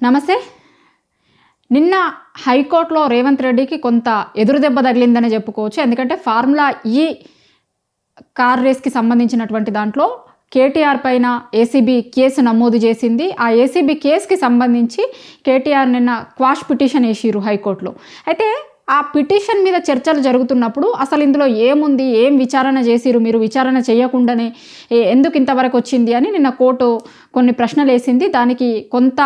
నమస్తే. నిన్న హైకోర్టులో రేవంత్ రెడ్డికి కొంత ఎదురుదెబ్బ తగిలిందనే చెప్పుకోవచ్చు. ఎందుకంటే ఫార్ములా ఈ కార్ రేస్‌కి సంబంధించినటువంటి దాంట్లో కేటీఆర్ పైన ఏసీబీ కేసు నమోదు చేసింది. ఆ ఏసీబీ కేసుకి సంబంధించి కేటీఆర్ నిన్న క్వాష్ పిటిషన్ వేసిర్రు హైకోర్టులో. అయితే ఆ పిటిషన్ మీద చర్చలు జరుగుతున్నప్పుడు అసలు ఇందులో ఏముంది, ఏం విచారణ చేసిర్రు, మీరు విచారణ చేయకుండానే ఎందుకు ఇంతవరకు వచ్చింది అని నిన్న కోర్టు కొన్ని ప్రశ్నలు వేసింది. దానికి కొంత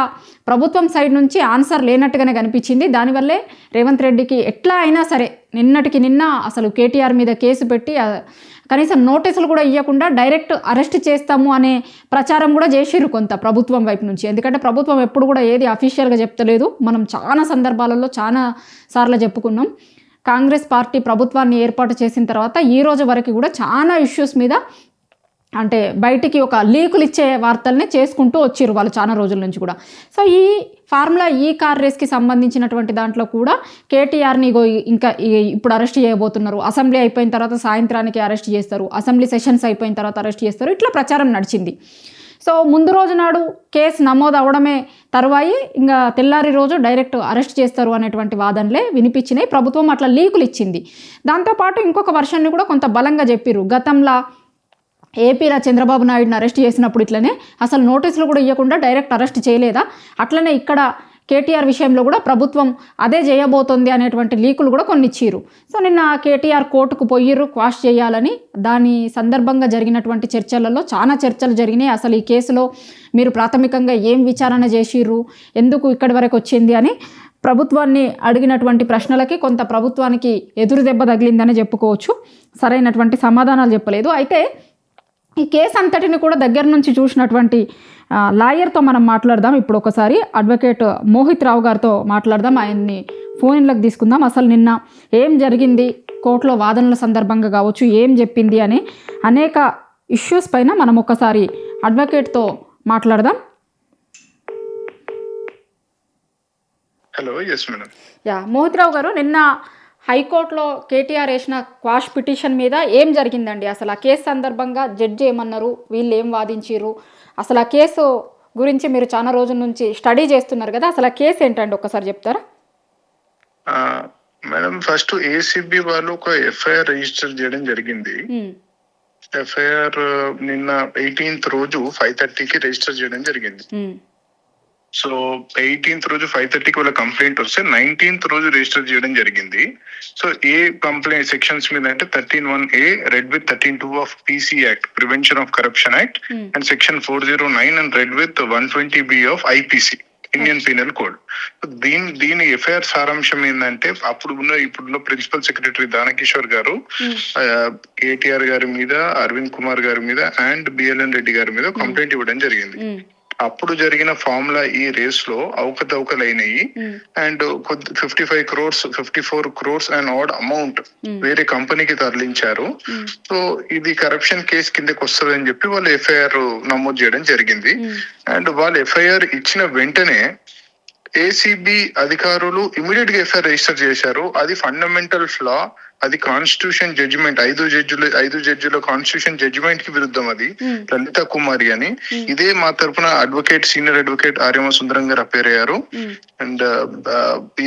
ప్రభుత్వం సైడ్ నుంచి ఆన్సర్ లేనట్టుగానే కనిపించింది. దానివల్లే రేవంత్ రెడ్డికి ఎట్లా అయినా సరే నిన్నటికి నిన్న అసలు కేటీఆర్ మీద కేసు పెట్టి కనీసం నోటీసులు కూడా ఇవ్వకుండా డైరెక్ట్ అరెస్ట్ చేస్తాము అనే ప్రచారం కూడా చేసిర్రు కొంత ప్రభుత్వం వైపు నుంచి. ఎందుకంటే ప్రభుత్వం ఎప్పుడు కూడా ఏది అఫీషియల్గా చెప్తలేదు. మనం చాలా సందర్భాలలో చాలా సార్లు చెప్పుకున్నాం. కాంగ్రెస్ పార్టీ ప్రభుత్వాన్ని ఏర్పాటు చేసిన తర్వాత ఈ రోజు వరకు కూడా చాలా ఇష్యూస్ మీద అంటే బయటికి ఒక లీకులు ఇచ్చే వార్తల్ని చేసుకుంటూ వచ్చిర్రు వాళ్ళు చాలా రోజుల నుంచి కూడా. సో ఈ ఫార్ములా ఈ కార్ రేస్కి సంబంధించినటువంటి దాంట్లో కూడా కేటీఆర్ని ఇంకా ఇప్పుడు అరెస్ట్ చేయబోతున్నారు. అసెంబ్లీ అయిపోయిన తర్వాత సాయంత్రానికి అరెస్ట్ చేస్తారు, అసెంబ్లీ సెషన్స్ అయిపోయిన తర్వాత అరెస్ట్ చేస్తారు, ఇట్లా ప్రచారం నడిచింది. సో ముందు రోజు నాడు కేసు నమోదు అవడమే తరువాయి ఇంకా తెల్లారి రోజు డైరెక్ట్ అరెస్ట్ చేస్తారు అనేటువంటి వాదనలే వినిపించినాయి. ప్రభుత్వం అట్లా లీకులు ఇచ్చింది. దాంతోపాటు ఇంకొక వర్షన్ని కూడా కొంత బలంగా చెప్పిర్రు. గతంలో ఏపీలో చంద్రబాబు నాయుడుని అరెస్ట్ చేసినప్పుడు ఇట్లనే అసలు నోటీసులు కూడా ఇవ్వకుండా డైరెక్ట్ అరెస్ట్ చేయలేదా, అట్లనే ఇక్కడ కేటీఆర్ విషయంలో కూడా ప్రభుత్వం అదే చేయబోతోంది అనేటువంటి లీకులు కూడా కొన్ని ఇచ్చిర్రు. సో నిన్న కేటీఆర్ కోర్టుకు పోయిర్రు క్వాష్ చేయాలని. దాని సందర్భంగా జరిగినటువంటి చర్చలలో చాలా చర్చలు జరిగినాయి. అసలు ఈ కేసులో మీరు ప్రాథమికంగా ఏం విచారణ చేసిర్రు, ఎందుకు ఇక్కడి వరకు వచ్చింది అని ప్రభుత్వాన్ని అడిగినటువంటి ప్రశ్నలకి కొంత ప్రభుత్వానికి ఎదురు దెబ్బ తగిలిందని చెప్పుకోవచ్చు. సరైనటువంటి సమాధానాలు చెప్పలేదు. అయితే ఈ కేసు అంతటిని కూడా దగ్గర నుంచి చూసినటువంటి లాయర్తో మనం మాట్లాడదాం. ఇప్పుడు ఒకసారి అడ్వకేట్ మోహిత్ రావు గారితో మాట్లాడదాం. ఆయన్ని ఫోన్లోకి తీసుకుందాం. అసలు నిన్న ఏం జరిగింది, కోర్టులో వాదనల సందర్భంగా కావచ్చు, ఏం చెప్పింది అనే అనేక ఇష్యూస్ పైన మనం ఒకసారి అడ్వకేట్తో మాట్లాడదాం. Hello, yes madam. Mohit Rao గారు, నిన్న హైకోర్టులో కేటీఆర్ వేసిన క్వాష్ పిటిషన్ మీద ఏం జరిగిందండి? అసలు ఆ కేసు సందర్భంగా జడ్జి ఏమన్నారు, వీళ్ళు ఏం వాదించారు, అసలు ఆ కేసు గురించి మీరు చాలా రోజుల నుంచి స్టడీ చేస్తున్నారు కదా, అసలు ఆ కేసు ఏంటండి ఒకసారి చెప్తారా? మేడం, ఫస్ట్ ఏసీబీ వాళ్ళు ఒక ఎఫ్ఐఆర్ రిజిస్టర్ చేయడం జరిగింది. ఎఫ్ఐఆర్ నిన్న 18th రోజు 5:30కి రిజిస్టర్ చేయడం జరిగింది. సో 18th రోజు 5:30కి వాళ్ళ కంప్లైంట్ వస్తే 19th రోజు రిజిస్టర్ చేయడం జరిగింది. సో ఏ కంప్లైంట్ సెక్షన్స్ మీద అంటే 13(1)A red with 13(2) of PC act, prevention of corruption act, and section 409 and red with 120B of IPC, Indian penal code. దీని ఎఫ్ఐఆర్ సారాంశం ఏంటంటే ఇప్పుడున్న ప్రిన్సిపల్ సెక్రటరీ దానకిషోర్ గారు కేటీఆర్ గారి మీద, అరవింద్ కుమార్ గారి మీద అండ్ బిఎల్ఎన్ రెడ్డి గారి మీద కంప్లైంట్ ఇవ్వడం జరిగింది. అప్పుడు జరిగిన ఫార్ములా ఈ రేస్ లో అవకతవకలు అయినాయి and 54 crores and odd amount వేరే కంపెనీకి తరలించారు. సో ఇది కరప్షన్ కేసు కిందకి వస్తుంది అని చెప్పి వాళ్ళు ఎఫ్ఐఆర్ నమోదు చేయడం జరిగింది. అండ్ వాళ్ళు ఎఫ్ఐఆర్ ఇచ్చిన వెంటనే ఏసీబీ అధికారులు ఇమీడియట్ గా ఎఫ్ఐఆర్ రిజిస్టర్ చేశారు. అది ఫండమెంటల్ ఫ్లా, అది కాన్స్టిట్యూషన్ జడ్జిమెంట్, 5 జడ్జిల కాన్స్టిట్యూషన్ జడ్జిమెంట్ కి విరుద్ధం. అది లలిత కుమారి అని, ఇదే మా తరఫున సీనియర్ అడ్వకేట్ ఆర్యమ సుందరం గారు అపేర్ అయ్యారు. అండ్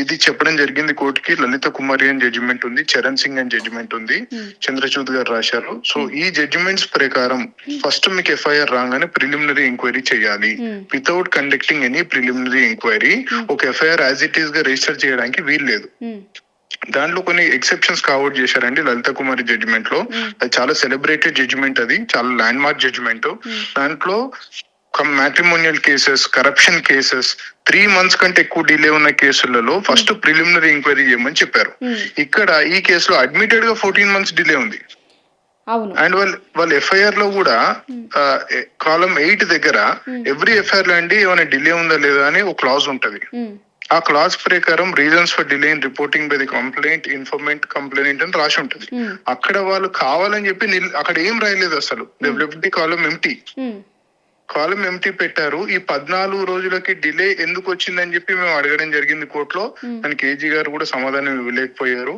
ఇది చెప్పడం జరిగింది కోర్టుకి. లలిత కుమారి అని జడ్జిమెంట్ ఉంది, చరణ్ సింగ్ అని జడ్జిమెంట్ ఉంది, చంద్రచూడ్ గారు రాశారు. సో ఈ జడ్జిమెంట్స్ ప్రకారం ఫస్ట్ మీకు ఎఫ్ఐఆర్ రాగానే ప్రిలిమినరీ ఎంక్వైరీ చేయాలి. Without conducting any preliminary enquiry ఒక ఎఫ్ఐఆర్ యాజ్ ఇట్ ఈస్ గా రిజిస్టర్ చేయడానికి వీల్లేదు. దాంట్లో కొన్ని ఎక్సెప్షన్స్ కావౌట్ చేశారండి లలిత కుమారి జడ్జిమెంట్ లో. అది చాలా సెలబ్రేటెడ్ జడ్జిమెంట్, అది చాలా ల్యాండ్ మార్క్ జడ్జిమెంట్. దాంట్లో matrimonial cases, corruption cases 3 months కంటే ఎక్కువ డిలే ఉన్న కేసులలో ఫస్ట్ ప్రిలిమినరీ ఎంక్వైరీ చేయమని చెప్పారు. ఇక్కడ ఈ కేసులో అడ్మిటెడ్ గా 14 months డిలే ఉంది. అండ్ వాళ్ళ ఎఫ్ఐఆర్ లో కూడా కాలం 8 దగ్గర ఎవ్రీ ఎఫ్ఐఆర్ లో అండి ఏమైనా డిలే ఉందా లేదా అని ఒక క్లాజ్ ఉంటది. ఆ క్లాస్ ప్రకారం reasons for delay in reporting by the complaint ఇన్ఫర్మేట్ complaint అని రాసి ఉంటది. అక్కడ వాళ్ళు కావాలని చెప్పి అక్కడ ఏం రాయలేదు అసలు. కాలం ఎంటీ పెట్టారు. ఈ 14 రోజులకి డిలే ఎందుకు వచ్చిందని చెప్పి మేము అడగడం జరిగింది కోర్టులో. అండ్ కేజీ గారు కూడా సమాధానం ఇవ్వలేకపోయారు.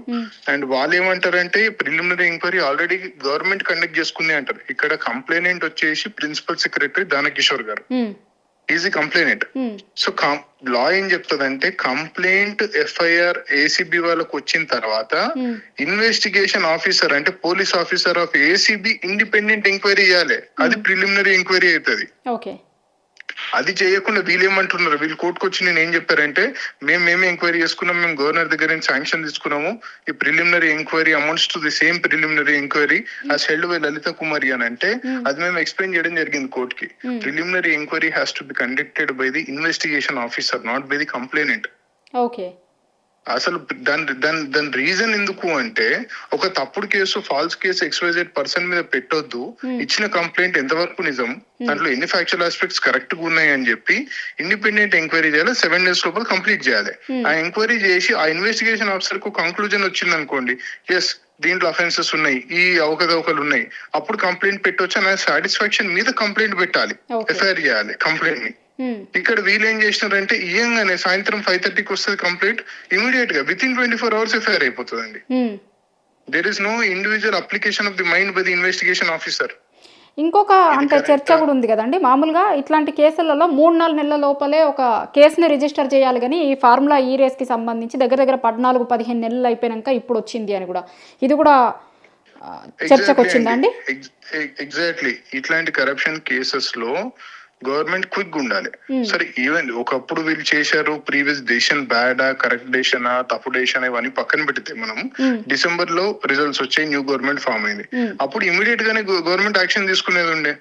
అండ్ వాళ్ళు ఏమంటారంటే preliminary enquiry already government conduct చేసుకుంది అంటారు. ఇక్కడ కంప్లైనెంట్ వచ్చేసి ప్రిన్సిపల్ సెక్రటరీ దానకిషోర్ గారు. Is the complainant. సో లా ఏం చెప్తుందంటే కంప్లైంట్ ఎఫ్ఐఆర్ ఏసీబీ వాళ్ళకు వచ్చిన తర్వాత ఇన్వెస్టిగేషన్ ఆఫీసర్ అంటే police officer of ACB independent enquiry చేయాలి. అది ప్రిలిమినరీ ఎంక్వైరీ అవుతుంది. ఓకే. అది చేయకుండా వీళ్ళు ఏమంటున్నారు, వీళ్ళు కోర్టుకు వచ్చి నేను ఏం చెప్పారంటే మేమే ఎంక్వైరీ చేసుకున్నాం, మేము గవర్నర్ దగ్గర నుంచి శాంక్షన్ తీసుకున్నాము, ఈ preliminary enquiry amounts to the same preliminary enquiry as held by Lalita Kumari అని అంటే అది మేము ఎక్స్ప్లెయిన్ చేయడం జరిగింది కోర్టుకి. Preliminary enquiry has to be conducted by the investigation officer, not by the complainant. Okay. అసలు దాని రీజన్ ఎందుకు అంటే ఒక తప్పుడు case, false case XYZ person మీద పెట్టొద్దు, ఇచ్చిన కంప్లైంట్ ఎంతవరకు నిజం, దాంట్లో ఎన్ని ఫ్యాక్చువల్ ఆస్పెక్ట్స్ కరెక్ట్ గా ఉన్నాయి అని చెప్పి ఇండిపెండెంట్ ఎంక్వైరీ చేయాలి. 7 days లోపల కంప్లీట్ చేయాలి. ఆ ఎంక్వైరీ చేసి ఆ ఇన్వెస్టిగేషన్ ఆఫీసర్ కు కంక్లూజన్ వచ్చింది అనుకోండి, ఎస్ దీంట్లో అఫెన్సెస్ ఉన్నాయి, ఈ అవకతవకలు ఉన్నాయి, అప్పుడు కంప్లైంట్ పెట్టొచ్చు అనే సాటిస్ఫాక్షన్ మీద కంప్లైంట్ పెట్టాలి, ఎఫ్ఐఆర్ చేయాలి కంప్లైంట్ ని. ఇక్కడ వీళ్ళు ఏం చేసినారంటే ఇయ్యంగానే సాయంత్రం 5:30కి వస్తుంది కంప్లైంట్, ఇమీడియట్ గా విత్ ఇన్ 24 hours ఎఫ్ఐఆర్ అయిపోతుందండి. There is no individual application of the mind by the investigation officer. ఇంకొక అంటే చర్చ కూడా ఉంది కదండి, మామూలుగా ఇట్లాంటి కేసులలో 3-4 నెలల లోపలే ఒక కేసుని రిజిస్టర్ చేయాలి, కానీ ఈ ఫార్ములా ఈ రేస్కి సంబంధించి దగ్గర 14-15 నెలలు అయిపోయాక ఇప్పుడు వచ్చింది అని కూడా, ఇది కూడా చర్చకు వచ్చిందా అండి? ఎగ్జాక్ట్లీ. ఇట్లాంటి కరప్షన్ కేసెస్ లో గవర్నమెంట్ క్విక్ ఉండాలి. సరే ఈవెన్ ఒకప్పుడు వీళ్ళు చేశారు, ప్రీవియస్ డెసిషన్ బ్యాడా, కరెక్ట్ డెసిషనా, తప్పు డెసిషన్, ఇవన్నీ పక్కన పెడితే మనం డిసెంబర్ లో రిజల్ట్స్ వచ్చాయి, న్యూ గవర్నమెంట్ ఫామ్ అయింది. అప్పుడు ఇమీడియట్ గానే గవర్నమెంట్ యాక్షన్ తీసుకునేది ఉండే.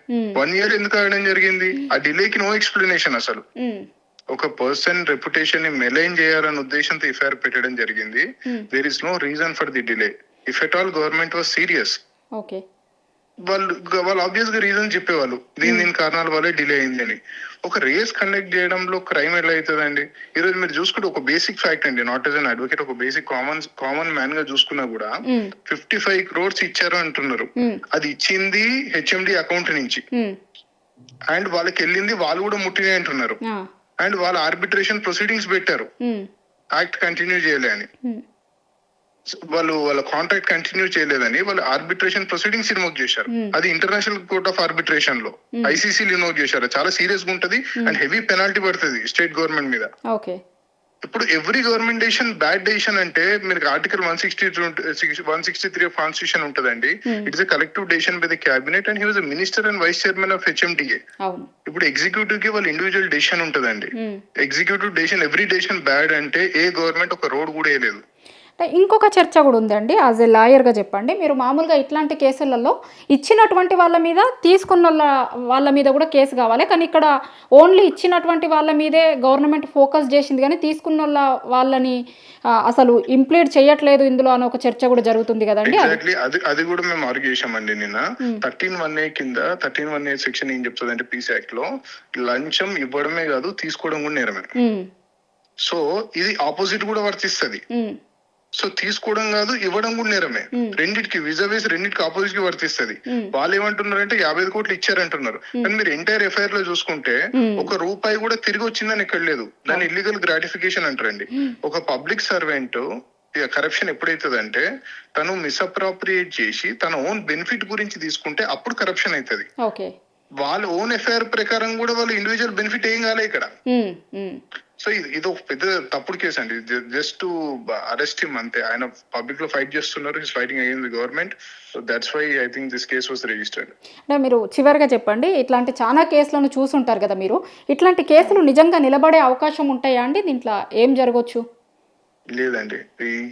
1 year ఎందుకు ఆగడం జరిగింది? ఆ డిలేకి నో ఎక్స్ప్లెనేషన్. అసలు ఒక పర్సన్ రెప్యుటేషన్ ని మెలైన్ చేయాలనే ఉద్దేశంతో ఎఫ్ఐఆర్ పెట్టడం జరిగింది. There is no reason for the delay. If at all government was serious, వాళ్ళు ఆబ్వియస్ గా రీజన్ చెప్పేవాళ్ళు, దీని కారణాల వల్లే డిలే అయింది అని. ఒక రేస్ కండక్ట్ చేయడంలో క్రైమ్ ఎలా అవుతుందండి? ఈ రోజు మీరు చూసుకుంటే ఒక బేసిక్ ఫ్యాక్ట్ అండి, నాట్ యాజ్ అన్ అడ్వకేట్, ఒక బేసిక్ కామన్ మ్యాన్ గా చూసుకున్నా కూడా 55 crores ఇచ్చారు అంటున్నారు. అది ఇచ్చింది హెచ్ఎండి అకౌంట్ నుంచి, అండ్ వాళ్ళకి వెళ్ళింది వాళ్ళు కూడా ముట్టినే అంటున్నారు, అండ్ వాళ్ళ ఆర్బిట్రేషన్ ప్రొసీడింగ్స్ పెట్టారు యాక్ట్ కంటిన్యూ చేయలే అని. వాళ్ళ కాంట్రాక్ట్ కంటిన్యూ చేయలేదని వాళ్ళు ఆర్బిట్రేషన్ ప్రొసీడింగ్స్ ఇన్వోక్ చేశారు. అది ఇంటర్నేషనల్ కోర్ట్ ఆఫ్ ఆర్బిట్రేషన్ లో ఐసీసీ ఇన్వోక్ చేశారు. చాలా సీరియస్ గా ఉంటది అండ్ హెవీ పెనాల్టీ పడుతుంది స్టేట్ గవర్నమెంట్ మీద. ఇప్పుడు every government decision bad decision అంటే మీరు ఆర్టికల్ 163 ఆఫ్ కాన్స్టిట్యూషన్ ఉంటదండి. It's a collective decision by the cabinet and he was minister and vice chairman of HMDA. ఇప్పుడు ఎగ్జిక్యూటివ్ కి వాళ్ళ ఇండివిజువల్ డెసిషన్ ఉంటదండి. Executive decision every decision bad అంటే ఏ government ఒక రోడ్ కూడా వేయలేదు. ఇంకొక చర్చ కూడా ఉందండి, యాజ్ ఏ లాయర్గా చెప్పండి, మీరు మామూలుగా ఇట్లాంటి కేసులలో ఇచ్చినటువంటి వాళ్ళ మీద, తీసుకున్న వాళ్ళ మీద కూడా కేసు కావాలి, కానీ ఇక్కడ ఓన్లీ ఇచ్చినటువంటి వాళ్ళ మీదే గవర్నమెంట్ ఫోకస్ చేసింది, కానీ తీసుకున్న వాళ్ళని అసలు ఇంప్లీడ్ చేయట్లేదు ఇందులో అని ఒక చర్చ కూడా జరుగుతుంది కదండి. అది కూడా మేము ఆర్గ్యూ చేసామండి నిన్న. 13(1)A కింద 13(1)A సెక్షన్ ఏం చెప్తుంది అంటే పీస్ యాక్ట్ లో లంచం ఇవ్వడమే కాదు తీసుకోవడం కూడా నేరమే. సో ఇది ఆపోజిట్ కూడా వర్తిస్తుంది. సో తీసుకోవడం కాదు ఇవ్వడం కూడా నేరమే. రెండింటికి విజావేస్ రెండింటికి ఆపోజిట్ కి వర్తిస్తుంది. వాళ్ళు ఏమంటున్నారంటే 55 కోట్లు ఇచ్చారంటున్నారు, కానీ మీరు ఎంటైర్ ఎఫ్ఐఆర్ లో చూసుకుంటే ₹1 కూడా తిరిగి వచ్చిందని ఎక్కడ లేదు. దాన్ని ఇల్లీగల్ గ్రాటిఫికేషన్ అంటారండి. ఒక పబ్లిక్ సర్వెంట్ కరప్షన్ ఎప్పుడైతుందంటే తను మిస్అప్రాప్రియేట్ చేసి తన ఓన్ బెనిఫిట్ గురించి తీసుకుంటే అప్పుడు కరప్షన్ అవుతుంది. వాళ్ళ ఓన్ ఎఫ్ఐఆర్ ప్రకారం కూడా వాళ్ళు ఇండివిజువల్ బెనిఫిట్ ఏం కాలే ఇక్కడ. సో ఇది ఒక పెద్ద తప్పుడు కేసు అండి. జస్ట్ అరెస్ట్ హిమ్ అంతే. ఆయన పబ్లిక్ లో ఫైట్ చేస్తున్నారు, his fighting against the government. So that's why I think this case was registered. అంటే మీరు చివరిగా చెప్పండి, ఇట్లాంటి చాలా కేసులను చూసుంటారు కదా మీరు, ఇట్లాంటి కేసులు నిజంగా నిలబడే అవకాశం ఉంటాయా అండి? దీంట్లో ఏం జరగవచ్చు? లేదండి,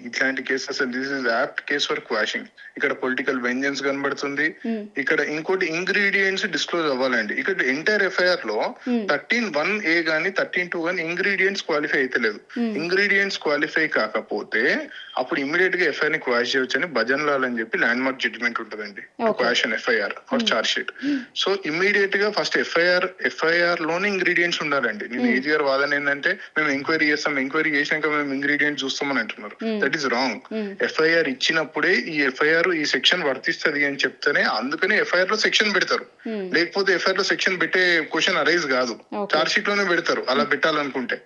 ఇట్లాంటి cases this is apt case for quashing. ఇక్కడ పొలిటికల్ వెంజెన్స్ కనబడుతుంది. ఇక్కడ ఇంకోటి ఇంగ్రీడియంట్స్ డిస్క్లోజ్ అవ్వాలండి. ఇక్కడ ఎంటైర్ ఎఫ్ఐఆర్ లో 13(1)A గానీ 13(2) గానీ ఇంగ్రీడియంట్స్ క్వాలిఫై అయితే లేదు. ఇంగ్రీడియంట్స్ క్వాలిఫై కాకపోతే అప్పుడు ఇమీడియట్ గా ఎఫ్ఐఆర్ ని క్వాష్ చేయొచ్చు అని భజన్ లాల్ అని చెప్పి ల్యాండ్ మార్క్ జడ్జిమెంట్ ఉంటుందండి, quash and FIR or charge sheet. So immediate గా ఫస్ట్ ఎఫ్ఐఆర్ లోనే ఇంగ్రీడియంట్స్ ఉండాలండి. నేను ఏజీ గారు వాదన ఏంటంటే మేము ఎంక్వైరీ చేస్తాం, ఎంక్వైరీ చేసినాక మేము ఇంగ్రీడియంట్స్ చూస్తామని అంటున్నారు. That is wrong. ఎఫ్ఐఆర్ ఇచ్చినప్పుడే ఈ ఎఫ్ఐఆర్ ఈ సెక్షన్ వర్తిస్తుంది అని చెప్తేనే అందుకనే ఎఫ్ఐఆర్ లో సెక్షన్ పెడతారు. లేకపోతే ఎఫ్ఐఆర్ లో సెక్షన్ పెట్టే క్వశ్చన్ అరైజ్ కాదు, చార్జ్ షీట్ లోనే పెడతారు అలా పెట్టాలనుకుంటే.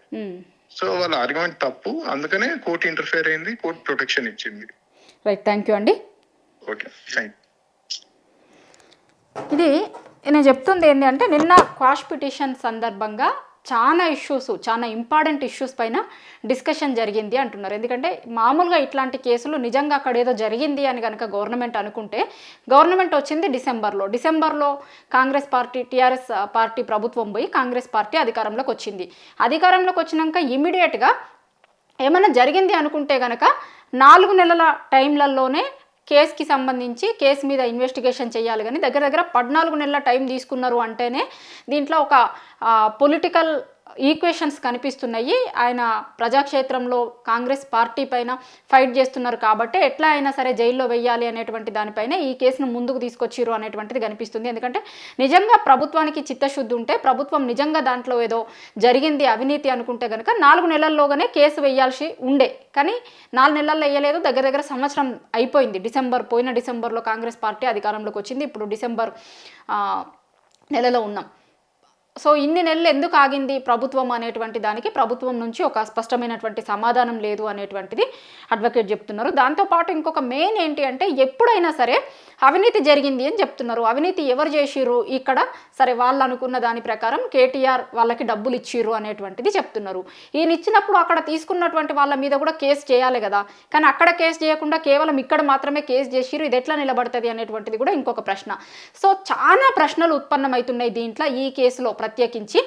సో వాళ్ళ ఆర్గ్యుమెంట్ తప్పు, అందుకనే కోర్టు ఇంటర్ఫియర్ అయింది, కోర్టు ప్రొటెక్షన్ ఇచ్చింది. రైట్, థ్యాంక్ యూ అండి. Okay, thank you. ఇది నేను చెప్తుంది ఏంటి అంటే నిన్న క్వాష్ పిటిషన్ సందర్భంగా చాలా ఇష్యూస్, చాలా ఇంపార్టెంట్ ఇష్యూస్ పైన డిస్కషన్ జరిగింది అంటున్నారు. ఎందుకంటే మామూలుగా ఇట్లాంటి కేసులు నిజంగా అక్కడ ఏదో జరిగింది అని కనుక గవర్నమెంట్ అనుకుంటే, గవర్నమెంట్ వచ్చింది డిసెంబర్లో కాంగ్రెస్ పార్టీ, టీఆర్ఎస్ పార్టీ ప్రభుత్వం పోయి కాంగ్రెస్ పార్టీ అధికారంలోకి వచ్చింది. అధికారంలోకి వచ్చినాక ఇమీడియట్గా ఏమైనా జరిగింది అనుకుంటే కనుక 4 నెలల టైంలలోనే కేసుకి సంబంధించి కేసు మీద ఇన్వెస్టిగేషన్ చేయాలి. కానీ దగ్గర 14 నెలల టైం తీసుకున్నారు అంటేనే దీంట్లో ఒక పొలిటికల్ ఈక్వేషన్స్ కనిపిస్తున్నాయి. ఆయన ప్రజాక్షేత్రంలో కాంగ్రెస్ పార్టీ పైన ఫైట్ చేస్తున్నారు కాబట్టి ఎట్లా అయినా సరే జైల్లో వెయ్యాలి అనేటువంటి దానిపైన ఈ కేసును ముందుకు తీసుకొచ్చిరు అనేటువంటిది కనిపిస్తుంది. ఎందుకంటే నిజంగా ప్రభుత్వానికి చిత్తశుద్ధి ఉంటే, ప్రభుత్వం నిజంగా దాంట్లో ఏదో జరిగింది అవినీతి అనుకుంటే కనుక 4 నెలల్లోగానే కేసు వేయాల్సి ఉండే. కానీ 4 నెలల్లో వేయలేదు. దగ్గర సంవత్సరం అయిపోయింది. పోయిన డిసెంబర్లో కాంగ్రెస్ పార్టీ అధికారంలోకి వచ్చింది. ఇప్పుడు డిసెంబర్ నెలలో ఉన్నాం. సో ఇన్ని నెలలు ఎందుకు ఆగింది ప్రభుత్వం అనేటువంటి దానికి ప్రభుత్వం నుంచి ఒక స్పష్టమైనటువంటి సమాధానం లేదు అనేటువంటిది అడ్వకేట్ చెప్తున్నారు. దాంతోపాటు ఇంకొక మెయిన్ ఏంటి అంటే, ఎప్పుడైనా సరే అవినీతి జరిగింది అని చెప్తున్నారు. అవినీతి ఎవరు చేసిర్రు ఇక్కడ, సరే వాళ్ళు అనుకున్న దాని ప్రకారం కేటీఆర్ వాళ్ళకి డబ్బులు ఇచ్చిర్రు అనేటువంటిది చెప్తున్నారు. ఈయన ఇచ్చినప్పుడు అక్కడ తీసుకున్నటువంటి వాళ్ళ మీద కూడా కేసు చేయాలి కదా. కానీ అక్కడ కేసు చేయకుండా కేవలం ఇక్కడ మాత్రమే కేసు చేసిర్రు. ఇది ఎట్లా నిలబడుతుంది అనేటువంటిది కూడా ఇంకొక ప్రశ్న. సో చాలా ప్రశ్నలు ఉత్పన్నమవుతున్నాయి దీంట్లో, ఈ కేసులో ప్రత్యేకించి.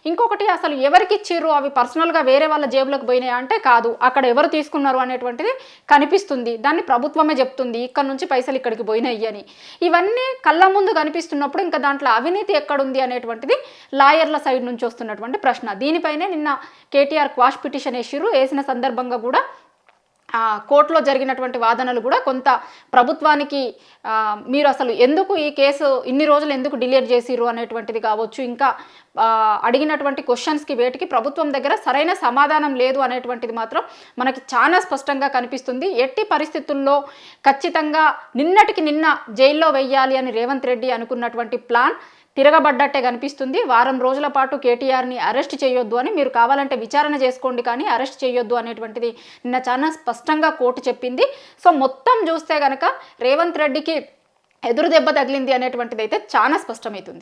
ఇంకొకటి, అసలు ఎవరికి ఇచ్చిర్రు, అవి పర్సనల్గా వేరే వాళ్ళ జేబులకు పోయినాయి అంటే కాదు, అక్కడ ఎవరు తీసుకున్నారు అనేటువంటిది కనిపిస్తుంది. దాన్ని ప్రభుత్వమే చెప్తుంది, ఇక్కడ నుంచి పైసలు ఇక్కడికి పోయినాయి అని. ఇవన్నీ కళ్ళ ముందు కనిపిస్తున్నప్పుడు ఇంకా దాంట్లో అవినీతి ఎక్కడుంది అనేటువంటిది లాయర్ల సైడ్ నుంచి వస్తున్నటువంటి ప్రశ్న. దీనిపైనే నిన్న కేటీఆర్ క్వాష్ పిటిషన్ వేసిన సందర్భంగా కూడా కోర్టులో జరిగినటువంటి వాదనలు కూడా కొంత ప్రభుత్వానికి మీరు అసలు ఎందుకు ఈ కేసు ఇన్ని రోజులు ఎందుకు డిలేట్ చేసిరు అనేటువంటిది కావచ్చు, ఇంకా అడిగినటువంటి క్వశ్చన్స్కి వేటికి ప్రభుత్వం దగ్గర సరైన సమాధానం లేదు అనేటువంటిది మాత్రం మనకి చాలా స్పష్టంగా కనిపిస్తుంది. ఎట్టి పరిస్థితుల్లో ఖచ్చితంగా నిన్నటికి నిన్న జైల్లో వెయ్యాలి అని రేవంత్ రెడ్డి అనుకున్నటువంటి ప్లాన్ తిరగబడ్డట్టే కనిపిస్తుంది. వారం రోజుల పాటు కేటీఆర్ని అరెస్ట్ చేయొద్దు అని, మీరు కావాలంటే విచారణ చేసుకోండి కానీ అరెస్ట్ చేయొద్దు అనేటువంటిది నిన్న చాలా స్పష్టంగా కోర్టు చెప్పింది. సో మొత్తం చూస్తే కనుక రేవంత్ రెడ్డికి ఎదురు దెబ్బ తగిలింది అనేటువంటిది అయితే చాలా స్పష్టమవుతుంది.